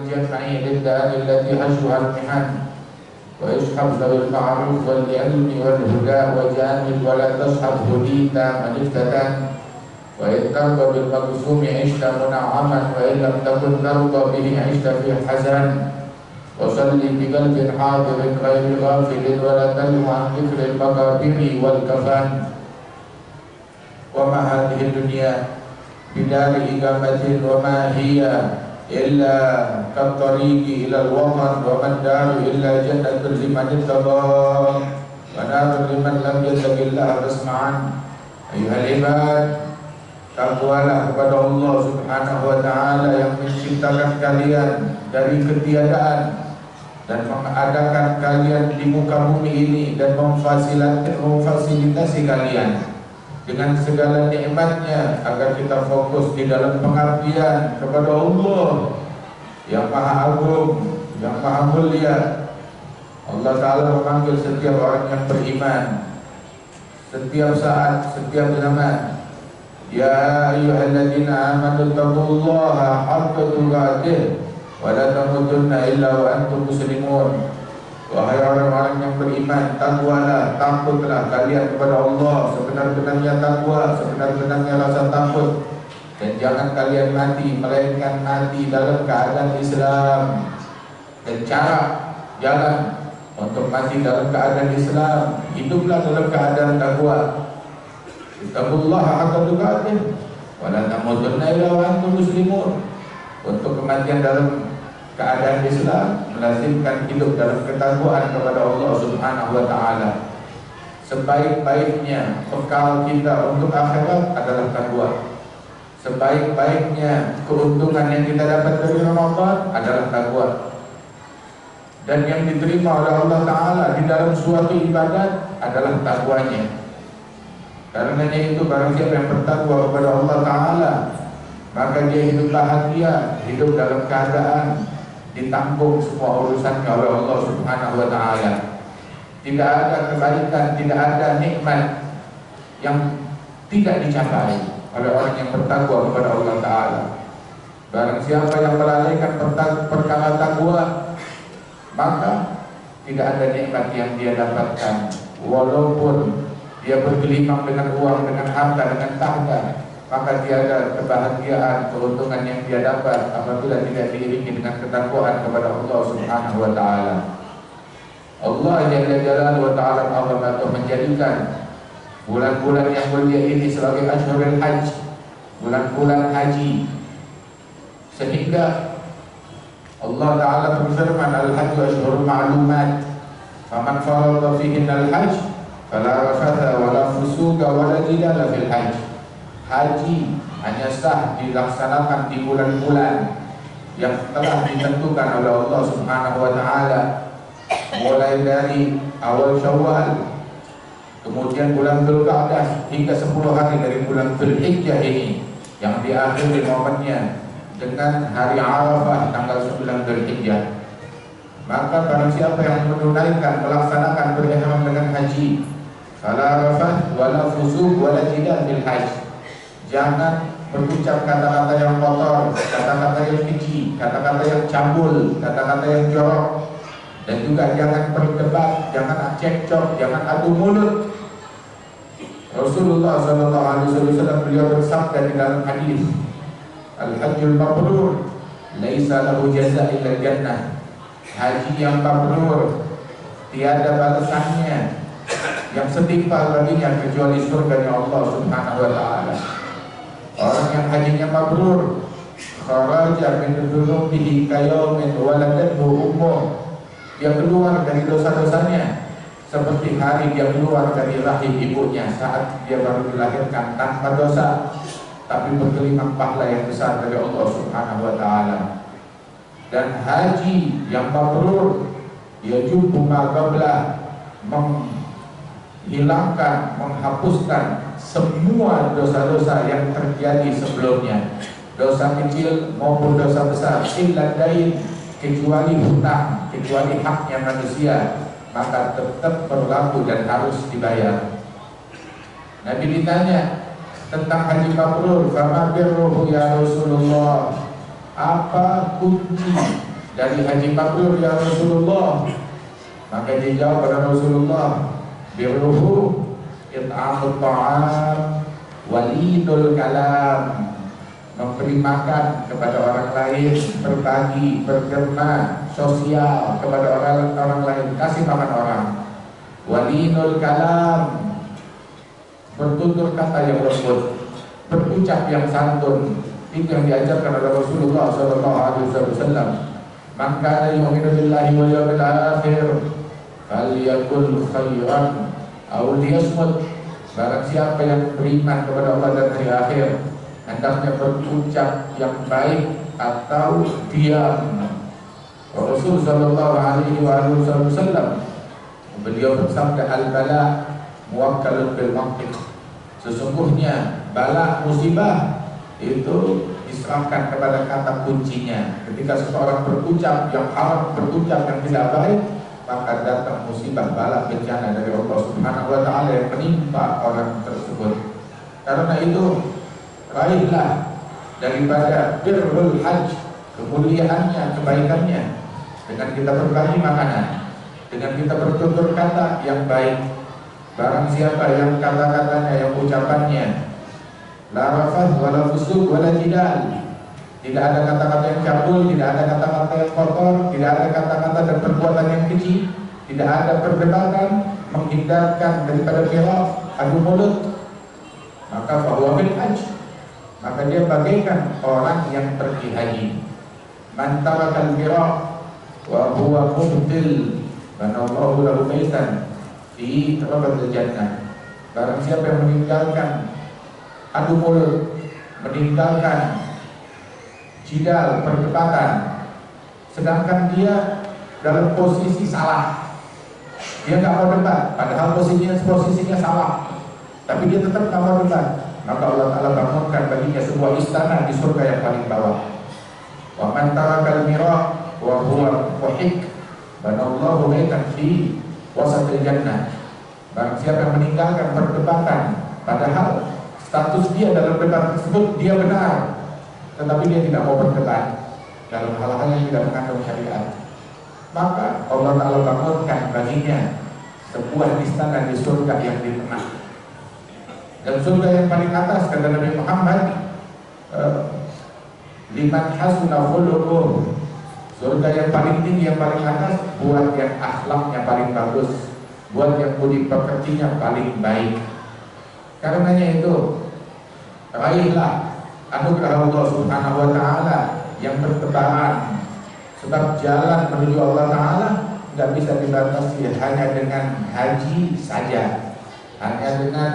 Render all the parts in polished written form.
الجمع للدار التي حشوها المحن واشحب ذوي المعروف والعلم والهدى وجامل ولا تصحب هديت من افتتن وإن ترضى بالمقسوم عشت منعما وإن لم تكن ترضى به عشت في حزن وصلي بقلب حاضر غير غافل ولا تلم عن ذكر المقابر والكفن. وما هذه الدنيا بدار إقامة وما هي إلا كالطريق إلى الوطن وما الدار إلا جنة لمن اتقى ونار لمن لم يتق الله فاسمعا. أيها العباد, takwalah kepada Allah Subhanahu wa taala yang menciptakan kalian dari ketiadaan dan mengadakan kalian di muka bumi ini dan memfasilitasi kalian dengan segala nikmatnya agar kita fokus di dalam pengabdian kepada Allah yang Maha Agung, yang Maha Mulia. Allah Ta'ala memanggil setiap orang yang beriman setiap saat, setiap zaman. Ya ayyuhalladzina amanu taqullaha haqqa tuqatih wa la tamutunna illa wa antum muslimun. Wahai orang-orang yang beriman, takwalah, takutlah kalian kepada Allah sebenar-benarnya takwa, sebenar-benarnya rasa takut, dan jangan kalian mati melainkan mati dalam keadaan Islam. Dan cara jalan untuk mati dalam keadaan Islam, hiduplah dalam keadaan takwa. Taqullaha haqqa tuqatih wa la tamutunna illa wa antum muslimun. Untuk kematian dalam keadaan Islam melazimkan hidup dalam ketakwaan kepada Allah Subhanahu wa taala. Sebaik-baiknya bekal kita untuk akhirat adalah takwa. Sebaik-baiknya keuntungan yang kita dapat dari Ramadan adalah takwa. Dan yang diterima oleh Allah Ta'ala di dalam suatu ibadat adalah takwanya. Karenanya itu barang siapa yang bertakwa kepada Allah Ta'ala, maka dia hidup bahagia, hidup dalam keadaan ditampung semua urusannya oleh Allah Subhanahu wa taala. Tidak ada kebaikan, tidak ada nikmat yang tidak dicapai oleh orang yang bertakwa kepada Allah Ta'ala. Barang siapa yang melalaikan perkara takwa, maka tidak ada nikmat yang dia dapatkan, walaupun dia bergelimang dengan uang, dengan harta, dengan tahta, maka tiada kebahagiaan, keuntungan yang dia dapat apabila tidak diiringi dengan ketakwaan kepada Allah Subhanahu wa taala. Allah Jalla Jalaluhu wa ta'ala Allah menjadikan bulan-bulan yang mulia ini sebagai Ashhurul Hajj, bulan-bulan haji, sehingga Allah Ta'ala berfirman, Al-Hajju Ashhurul Ma'lumat, faman farada fihinna al-hajj fala rafatha wala fusuqa wala jidala fil hajj. Haji hanya sah dilaksanakan di bulan-bulan yang telah ditentukan oleh Allah Subhanahu wa taala, mulai dari awal Syawal, kemudian bulan Dzulqa'dah hingga 10 hari dari bulan Dzulhijjah ini yang diakhiri momennya dengan hari Arafah tanggal 9 Dzulhijjah. Maka barang siapa yang menunaikan, melaksanakan berihram dengan haji, fala rafath wala fusuq wala jidal bil hajj. Jangan berucap kata-kata yang kotor, kata-kata yang keji, kata-kata yang cabul, kata-kata yang jorok, dan juga jangan berdebat, jangan cekcok, jangan adu mulut. Rasulullah SAW beliau bersabda di dalam hadis, Al-Hajjul Mabrur laisa lahu jaza illa jannah. Haji yang mabrur tiada balasannya yang setimpal baginya kecuali surga Allah Subhanahu wa taala. Orang yang hajinya mabrur, kharaja min dhunubihi kayaumin waladathu ummuh. Dia keluar dari dosa-dosanya seperti hari dia keluar dari rahim ibunya saat dia baru dilahirkan tanpa dosa, tapi bergelimang pahala yang besar dari Allah Subhanahu wa taala. Dan haji yang mabrur yajubu ma qabla, menghilangkan, menghapuskan semua dosa-dosa yang terjadi sebelumnya, dosa kecil maupun dosa besar, illa dain, kecuali hutang, kecuali haknya manusia, maka tetap berlaku dan harus dibayar. Nabi ditanya tentang haji mabrur, fama birruhu ya Rasulullah, apa kunci dari haji mabrur ya Rasulullah? Maka dia jawab pada Rasulullah, birruhu it'amut ta'am walidul kalam, memberi makan kepada orang lain, berbagi, berderma, sosial kepada orang lain, kasih makan orang. Walinul kalam, bertutur kata yang lembut, berucap yang santun. Itu yang diajarkan oleh Rasulullah SAW. Man kana yu'minu billahi wal yawmil akhir falyakul khairan aw liyasmut. Barang siapa yang beriman kepada Allah dan hari akhir, hendaknya berucap yang baik atau diam. Rasul sallallahu alaihi wasallam beliau bersabda, al-bala muwakkalun bil mantiq. Sesungguhnya bala, musibah itu diserahkan kepada kata kuncinya. Ketika seseorang berucap yang haram, berucap yang tidak baik, maka datang musibah, bala, bencana dari Allah Subhanahu wa taala yang menimpa orang tersebut. Karena itu raihlah daripada birrul hajj, kemuliaannya, kebaikannya, dengan kita berbagi makanan, dengan kita bertutur kata yang baik. Barang siapa yang kata-katanya, yang ucapannya la rafah wala fusuq wala jidal, tidak ada kata-kata yang cabul, tidak ada kata-kata yang kotor, tidak ada kata-kata dan perbuatan yang keji, tidak ada perdebatan, menghindarkan daripada khilaf, adu mulut, maka bahwa bil hajj, maka dia bagaikan orang yang pergi haji. Man tarakal mira wa huwa mubtil banallahu lahu baitan fi rabbil jannah. Barang siapa yang meninggalkan adu mulut, meninggalkan jidal, perdebatan, sedangkan dia dalam posisi salah, dia nggak mau debat, padahal posisinya salah, tapi dia tetap nggak mau debat, maka Allah Ta'ala bangunkan baginya sebuah istana di surga yang paling bawah. Wa man tarakal mira wa huwa muhiq banallahu baitan fi wasatil jannah. Barang siapa yang meninggalkan perdebatan, padahal status dia dalam debat tersebut dia benar, tetapi dia tidak mau berdebat dalam hal-hal yang tidak mengandung syariat, maka Allah Ta'ala bangunkan baginya sebuah istana di surga yang di tengah. Dan surga yang paling atas, kata Nabi Muhammad, liman hasuna khuluquh, surga yang paling tinggi, yang paling atas buat yang akhlaknya paling bagus, buat yang budi pekertinya paling baik. Karenanya itu raihlah anugerah Allah Subhanahu wa taala yang bertebaran, sebab jalan menuju Allah Ta'ala tidak bisa dibatasi hanya dengan haji saja, hanya dengan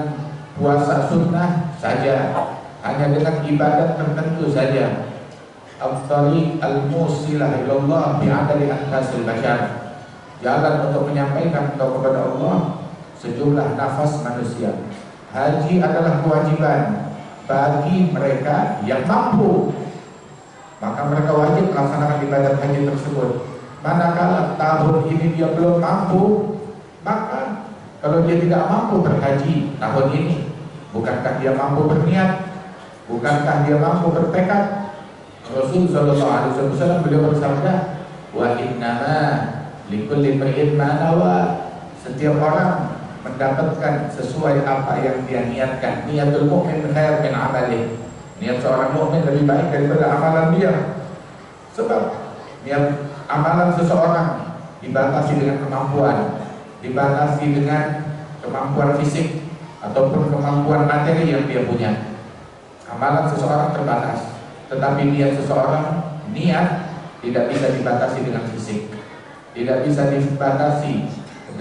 puasa sunnah saja, hanya dengan ibadat tertentu saja. Al-tariq al-musilah ilallah bi'adali anfasil bashar, jalan untuk menyampaikan kepada Allah sejumlah nafas manusia. Haji adalah kewajiban bagi mereka yang mampu, maka mereka wajib melaksanakan ibadat haji tersebut. Manakala tahun ini dia belum mampu, maka kalau dia tidak mampu berhaji tahun ini, bukankah dia mampu berniat? Bukankah dia mampu bertekad? Rasul sallallahu alaihi wasallam beliau bersabda, wa innama likulli imri'in ma nawa, setiap orang mendapatkan sesuai apa yang dia niatkan. Niatul mukmin khair min amalih, niat seorang mukmin lebih baik daripada amalan dia. Sebab niat amalan seseorang dibatasi dengan kemampuan, dibatasi dengan kemampuan fisik ataupun kemampuan materi yang dia punya. Amalan seseorang terbatas, tetapi niat seseorang, niat tidak bisa dibatasi dengan fisik, tidak bisa dibatasi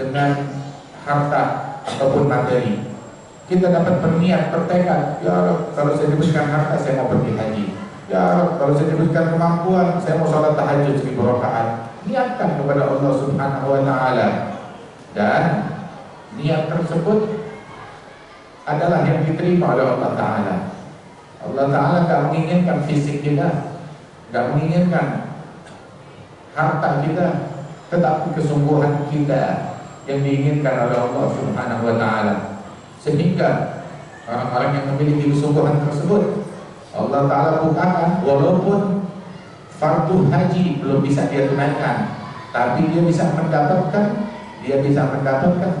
dengan harta ataupun materi. Kita dapat berniat, bertekad, ya Rabb, kalau saya diberikan harta saya mau pergi haji, ya Rabb, kalau saya diberikan kemampuan saya mau sholat tahajud 1000 rakaat. Niatkan kepada Allah Subhanahu wa taala, dan niat tersebut adalah yang diterima oleh Allah Ta'ala. Allah Ta'ala gak menginginkan fisik kita, gak menginginkan harta kita, tetapi kesungguhan kita yang diinginkan oleh Allah Subhanahu wa taala. Sehingga orang-orang yang memiliki kesungguhan tersebut Allah Ta'ala bukakan, walaupun fardu haji belum bisa dia tunaikan, tapi dia bisa mendapatkan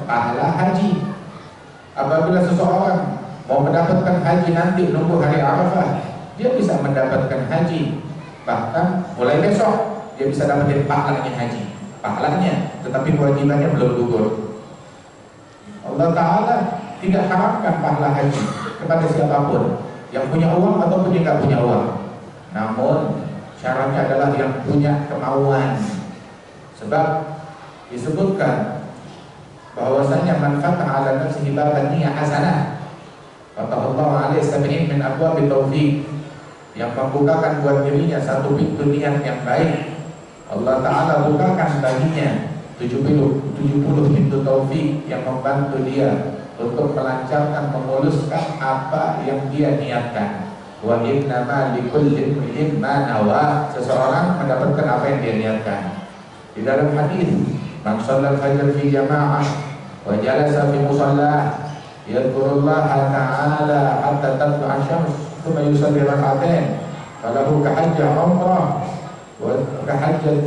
pahala haji. Apabila seseorang mau mendapatkan haji nanti nunggu hari Arafah, dia bisa mendapatkan haji. Bahkan mulai besok dia bisa dapetin pahalanya, tetapi kewajibannya belum gugur. Allah Ta'ala tidak haramkan pahala haji kepada siapapun, yang punya uang ataupun yang tidak punya uang. Namun syaratnya adalah yang punya kemauan. Sebab disebutkan bahwasanya man fataha ala nafsihi baban niyyah hasanah fatahallahu alaihi sab'in min abwabi taufiq, yang membukakan buat dirinya satu pintu niat yang baik, Allah Ta'ala bukakan baginya 70 pintu taufik yang membantu dia untuk melancarkan, memuluskan apa yang dia niatkan. Wa innama likulli imrin ma nawa, seseorang mendapatkan apa yang dia niatkan. Di dalam hadis, man shallal fajr fi jamaah wa jalasa fi musalla yadhkurullaha ta'ala hatta tatlu'a asy-syams thumma yusalli rak'atain falahu kahajjah umrah wa kahajjat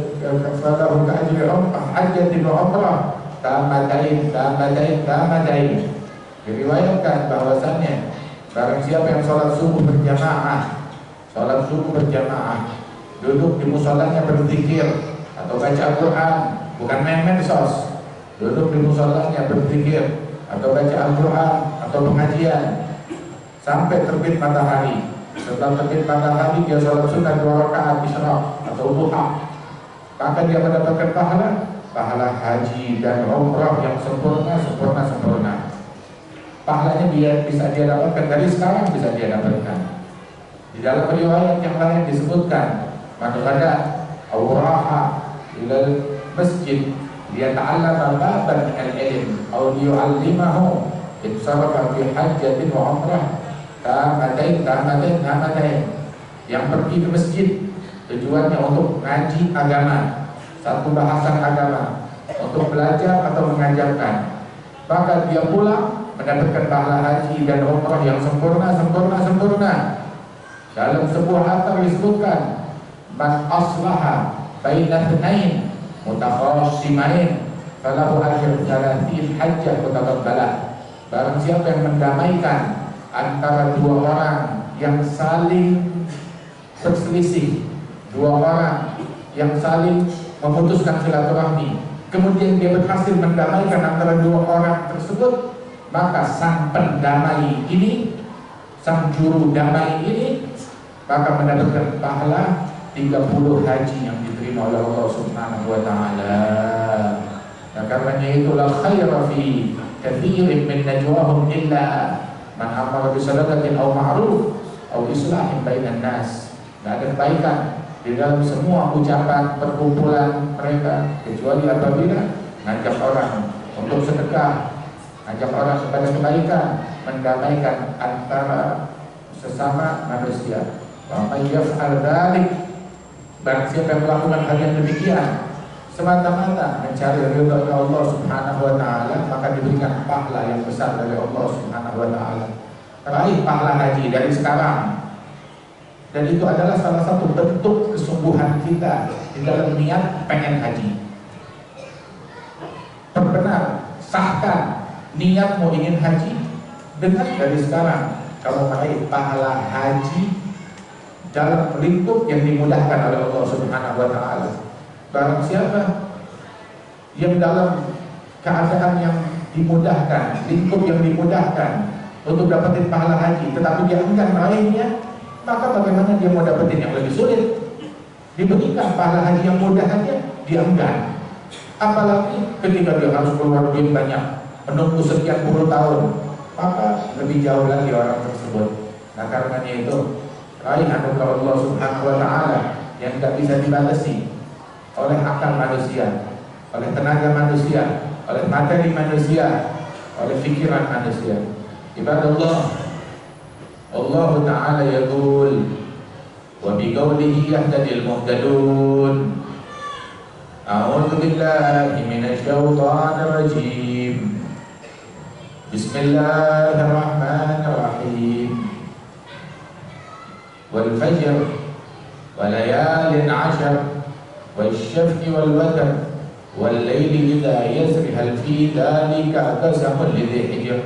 falahu ka'ajri umrah hajjatin wa umrah tamadain. Diriwayatkan bahwasannya barang siapa yang sholat subuh berjamaah, duduk di musholanya berzikir atau baca Al-Quran, bukan main-main sos, duduk di musholanya berzikir atau baca Al-Quran atau pengajian sampai terbit matahari. Setelah terbit matahari dia sholat sunnah 2 rakaat isyraq atau duha, maka dia mendapatkan pahala haji dan umrah yang sempurna. Pahalanya bisa dia dapatkan dari sekarang, bisa dia dapatkan. Di dalam riwayat yang lain disebutkan, man ghada aw raha ila masjid liyata'allama baban min al-ilm aw liyu'allimahu insarafa fi hajjatin wa umrah tamadain. Yang pergi ke masjid tujuannya untuk ngaji agama, satu bahasan agama, untuk belajar atau mengajarkan, maka dia pulang mendapatkan pahala haji dan umrah yang sempurna. Dalam sebuah athar disebutkan, man aslaha baina tsnain mutakhasimain falahu ajru 30 hajjah mutaqabbalah. Barang siapa yang mendamaikan antara dua orang yang saling berselisih, dua orang yang saling memutuskan silaturahmi, kemudian dia berhasil mendamaikan antara dua orang tersebut, maka sang pendamai ini, sang juru damai ini, maka mendapatkan pahala 30 haji yang diterima oleh Allah Subhanahu wa Ta'ala. Nah, karenanya itulah khaira fi katsirin min najwahum illa man amara bi sadaqatin aw ma'ruf aw islahin bainan nas. Tidak ada kebaikan di dalam semua ucapan perkumpulan mereka kecuali apabila ngajak orang untuk sedekah, ajak orang kepada kebaikan, mendamaikan antara sesama manusia. Wa may yaf'al dzalik, barang siapa yang melakukan hal yang demikian semata-mata mencari ridha Allah Subhanahu wa Ta'ala, maka diberikan pahala yang besar dari Allah Subhanahu wa Ta'ala. Raih pahala haji dari sekarang. Dan itu adalah salah satu bentuk kesungguhan kita di dalam niat pengen haji. Perbenar, sahkan niatmu ingin haji dengan dari sekarang kamu meraih pahala haji dalam lingkup yang dimudahkan oleh Allah Subhanahu wa Ta'ala. Barang siapa yang dalam keadaan yang dimudahkan, lingkup yang dimudahkan untuk dapetin pahala haji, tetapi dia enggan meraihnya, maka bagaimana dia mau dapetin yang lebih sulit? Diberikan pahala haji yang mudah saja, dia enggan. Apalagi ketika dia harus keluar duit banyak, menunggu sekian puluh tahun, maka lebih jauh lagi orang tersebut. Nah, karenanya itu raih anugerah Allah Subhanahu wa Ta'ala yang tidak bisa dibatasi oleh akal manusia, oleh tenaga manusia, oleh materi manusia, oleh pikiran manusia. Ibadallah, Allah Ta'ala yaqul wa biqaulihi yahtadil muhtadun. A'udzu billahi minasy syaithanir rajim. Bismillahirrahmanirrahim. Wal fajr وليال عشر والشفع والوتر والليل إذا يسر هل في ذلك قسم لذي حجر.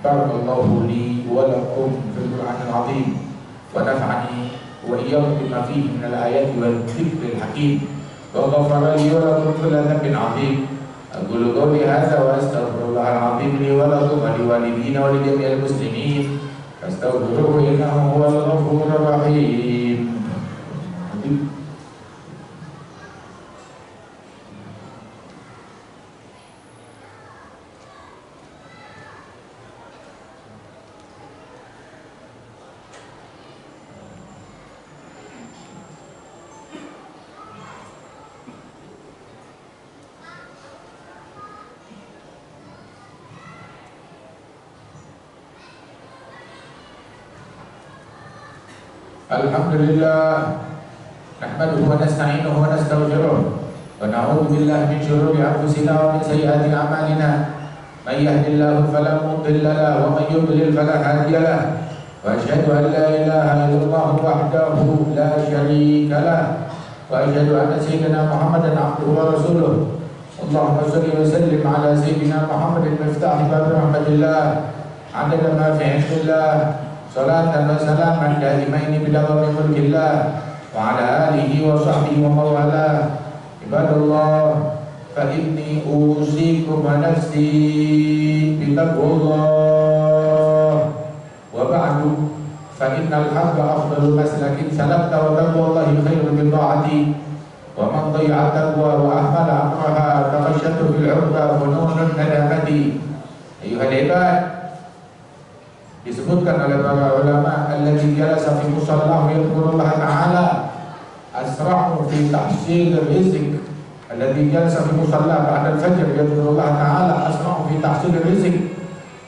بارك الله لي ولكم في القرآن العظيم ونفعني وإياكم بما فيه من الآيات والذكر الحكيم وغفر لي ولكم كل ذنب عظيم. أقول قولي هذا وأستغفر الله العظيم لي ولكم ولوالدينا ولجميع المسلمين فاستغفروه إنه هو الغفور الرحيم. Alhamdulillah nahmaduhu wa nasta'inuhu wa nastaghfiruh wa na'udzu billahi min shururi anfusina wa min sayyiati a'malina. May yahdihillahu fala mudilla lahu wa may yudlil fala hadiya lahu. Wa asyhadu an la ilaha illallah wahdahu la syarika lahu wa asyhadu anna sayyidina Muhammadan abduhu wa rasuluh. Allahumma shalli wa sallim ala sayyidina Muhammadin miftah bab rahmatillah adada ma fi 'indillah. Salatan wa salaman daimaini bidawami mulkillah wa ala alihi wa sahbihi wa mawala. Ibadallah fa inni usikum wa nafsi bitaqwallah wa ba'du fa innal haqqa afdalul maslakin salabta wa taqwallahi khairun min ta'ati wa man dhayya'a taqwa wa ahmala amraha taqashatu fil 'urba fununun nadamati. Ayuhal ibad, disebutkan oleh para ulama alladzi jalasa fi musallahu yadhkurullah ta'ala asra'u fi tahsil rizq. Alladzi jalasa fi musallah ba'da al-fajr yadhkurullah ta'ala asra'u fi tahsil rizq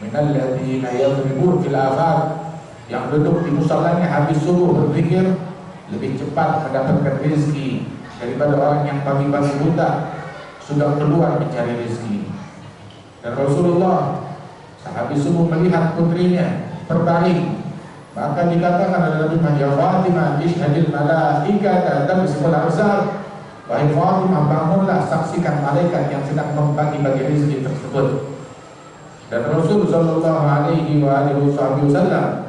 min alladhina yadribun fil afaq. Yang duduk di musallanya habis subuh berzikir lebih cepat mendapatkan rezeki daripada orang yang pagi-pagi buta sudah keluar mencari rezeki. Dan Rasulullah sehabis subuh melihat putrinya berbaring, maka dikatakan oleh Nabi Muhammad, ya Fatimah ishhadil malaikata tamsikul absar. Wahai Fatimah, bangunlah, saksikan malaikat yang sedang membagi-bagi rezeki tersebut. Dan Rasul sallallahu alaihi wasallam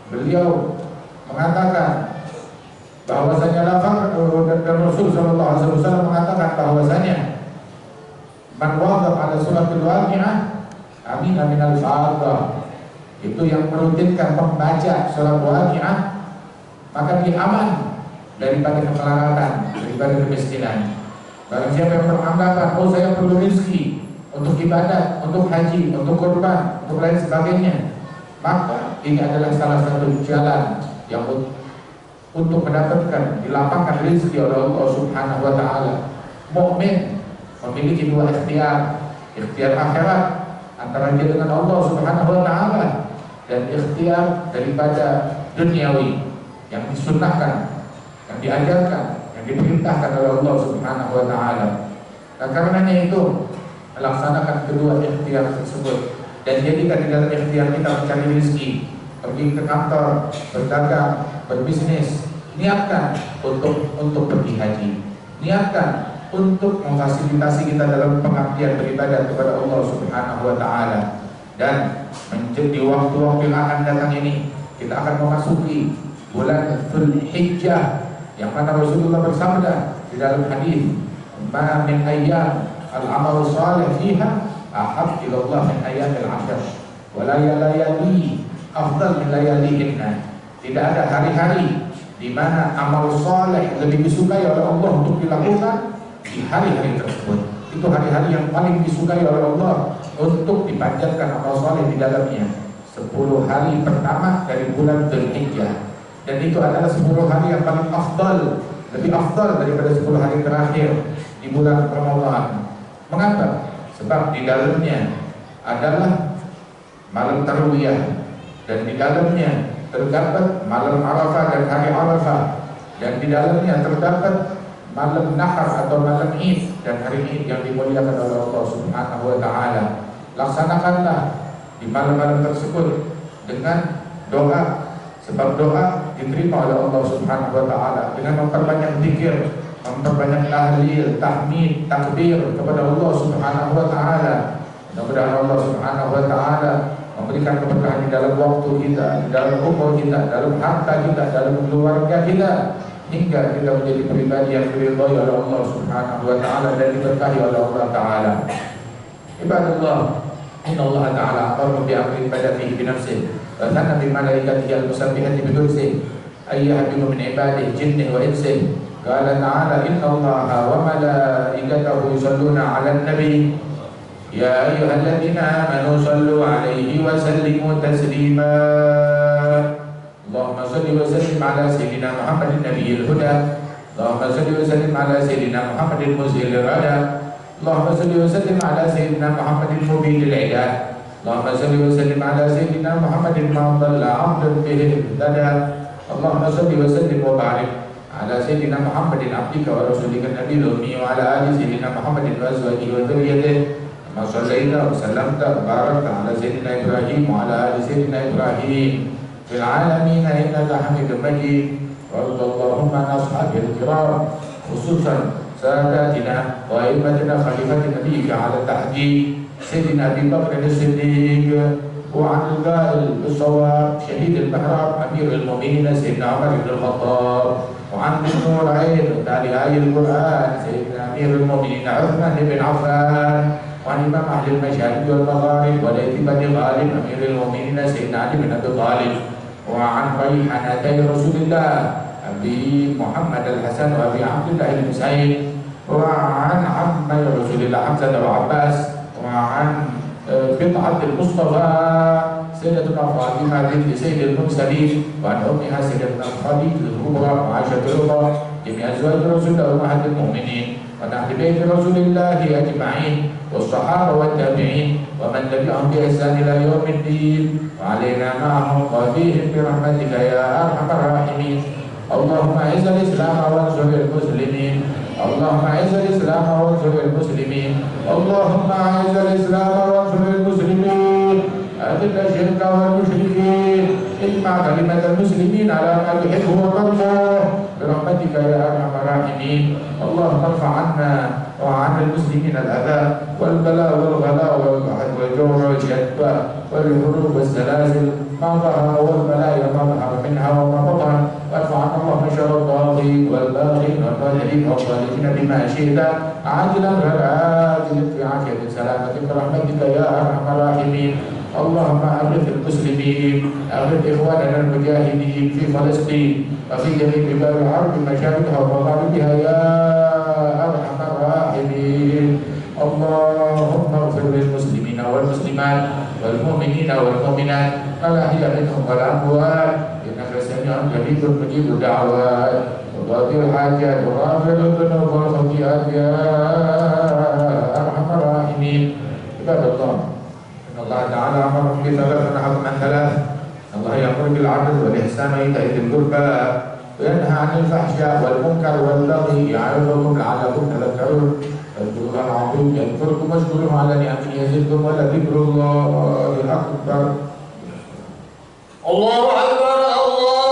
beliau mengatakan bahwasanya dan Rasul sallallahu alaihi wasallam mengatakan bahwasanya man wadha ala suratul waqi'ah amin minal fa'adha, itu yang merutinkan membaca surah Waqi'ah maka dia aman daripada kemelaratan, daripada kemiskinan. Barang siapa yang beranggapan, oh saya perlu rezeki untuk ibadat, untuk haji, untuk kurban, untuk lain sebagainya, maka ini adalah salah satu jalan yang untuk mendapatkan dilapangkan rezeki oleh Allah Subhanahu wa taala. Mukmin memiliki dua ikhtiar, ikhtiar akhirat antara dia dengan Allah Subhanahu wa taala dan ikhtiar daripada duniawi yang disunnahkan, yang diajarkan, yang diperintahkan oleh Allah Subhanahu wa taala. Nah, karenanya itu melaksanakan kedua ikhtiar tersebut dan jadikan di dalam ikhtiar kita mencari rezeki, pergi ke kantor, berdagang, berbisnis, niatkan untuk pergi haji, niatkan untuk memfasilitasi kita dalam pengabdian beribadah kepada Allah Subhanahu wa taala. Dan menjadi waktu-waktu yang akan datang ini kita akan memasuki bulan Dzulhijjah yang mana Rasulullah bersabda di dalam hadis, "Ma min ayyam al-amal salih fiha ahab ila Allah min ayyamil 'ashr wa la layali afdal min layalihinna." Tidak ada hari-hari di mana amal saleh lebih disukai oleh Allah untuk dilakukan di hari-hari tersebut. Itu hari-hari yang paling disukai oleh Allah untuk dipanjatkan amal saleh di dalamnya. 10 hari pertama dari bulan Dzulhijjah, dan itu adalah 10 hari yang paling afdal, lebih afdal daripada 10 hari terakhir di bulan Ramadan. Mengapa? Sebab di dalamnya adalah malam Tarwiyah, dan di dalamnya terdapat malam Arafah dan hari Arafah, dan di dalamnya terdapat malam Nahar atau malam Id dan hari Id yang dimuliakan oleh Allah Subhanahu wa taala. Laksanakanlah di malam-malam tersebut dengan doa, sebab doa diterima oleh Allah Subhanahu wa taala dengan memperbanyak zikir, memperbanyak tahlil, tahmid, takbir kepada Allah Subhanahu wa taala. Mudah-mudahan Allah Subhanahu wa taala memberikan keberkahan di dalam waktu kita, di dalam umur kita, dalam harta kita, dalam keluarga kita, hingga kita menjadi pribadi yang diridhai oleh Allah Subhanahu wa taala dan diberkahi oleh Allah taala. Ibadallah, inna Allah taala amara bi amrin bada fihi bi nafsihi wa thana bi malaikatihi al-musabbihati bi nursihi ayyuhal min ibadihi jinnihi wa insihi. Qala ta'ala inna Allaha wa malaikatahu yusalluna 'alan nabi ya ayyuhalladzina amanu sallu 'alaihi wa sallimu taslima. Allahumma salli wa sallim 'ala sayyidina Muhammadin nabiyil huda. Allahumma salli wa sallim 'ala sayyidina Muhammadin muzhilil rada. Allahumma salli wa sallim 'ala sayyidina Muhammadin mubinil 'ida. Allahumma salli wa sallim 'ala sayyidina Muhammadin ma dhalla 'abdun bihi ihtada. Allahumma salli wa sallim wa barik ala sayyidina Muhammadin abdika wa rasulika nabiyil ummi wa ala ali sayyidina Muhammadin wa azwajihi wa dhurriyyatihi kama shallaita wa sallamta wa barakta ala sayyidina Ibrahim wa ala ali sayyidina Ibrahim fil alamin innaka Hamidum Majid. Wa radhiyallahu an ashabil kiram khususan sadatina wa aimatina khalifatin nabiyyika ala tahdi sayyidina Abi Bakr as-Siddiq wa an al-ghail bis-sawab syahid al-mihrab amirul mu'minin sayyidina Umar bin al-Khattab وعن النورين تالي القرآن سيدنا أمير المؤمنين عثمان بن عفان وعن إمام أهل المشارق والمغارب وليث بن غالب أمير المؤمنين سيدنا علي بن أبي طالب وعن ريحانتي رسول الله أبي محمد الحسن وأبي عبد الله بن سعيد وعن عمي رسول الله حمزة وعباس وعن بضعة المصطفى سيدتنا فاطمة بنت سيد المرسلين وعن أمها سيدتنا خديجة الكبرى وعائشة الرضا جميع أزواج رسول الله أمهات المؤمنين وعن أهل بيت رسول الله أجمعين والصحابة والتابعين ومن تبعهم بإحسان إلى يوم الدين وعلينا معهم وفيهم برحمتك يا أرحم الراحمين. اللهم أعز الإسلام وانصر المسلمين. اللهم أعز الإسلام وانصر المسلمين. اللهم أعز الإسلام وانصر المسلمين. أذل الشرك والمشركين. اجمع كلمة المسلمين على ما تحب وترضى برحمتك يا أرحم الراحمين. اللهم ارفع عنا وعن المسلمين الأذى والبلاء والغلاء والجوع والشدة والحروب والسلاسل ما ظهر والبلاء ما ظهر منها وما بطن. وارفع عنا اللهم شر الطاغين والباغين والقاتلين والظالمين بما شئت عاجلا غير آجل في عافية سلامة برحمتك يا أرحم الراحمين. اللهم أغث المسلمين، أغث إخواننا المجاهدين في فلسطين وفي جميع بلاد العرب مشارقها ومغاربها يا أرحم الراحمين. اللهم اغفر للمسلمين والمسلمات والمؤمنين والمؤمنات الأحياء منهم والأموات إنك سميع قريب مجيب الدعوات وقاضي الحاجات وغافر الذنوب والخطيئات يا أرحم الراحمين. عباد الله، الله تعالى أمر بثلاث ونهى عن ثلاث. الله يأمر بالعدل والإحسان وإيتاء ذي القربى وينهى عن الفحشاء والمنكر والبغي يعظكم لعلكم تذكرون. اذكروا الله العظيم يذكركم واشكروه على نعمه يزدكم ولذكر الله أكبر. الله أكبر. الله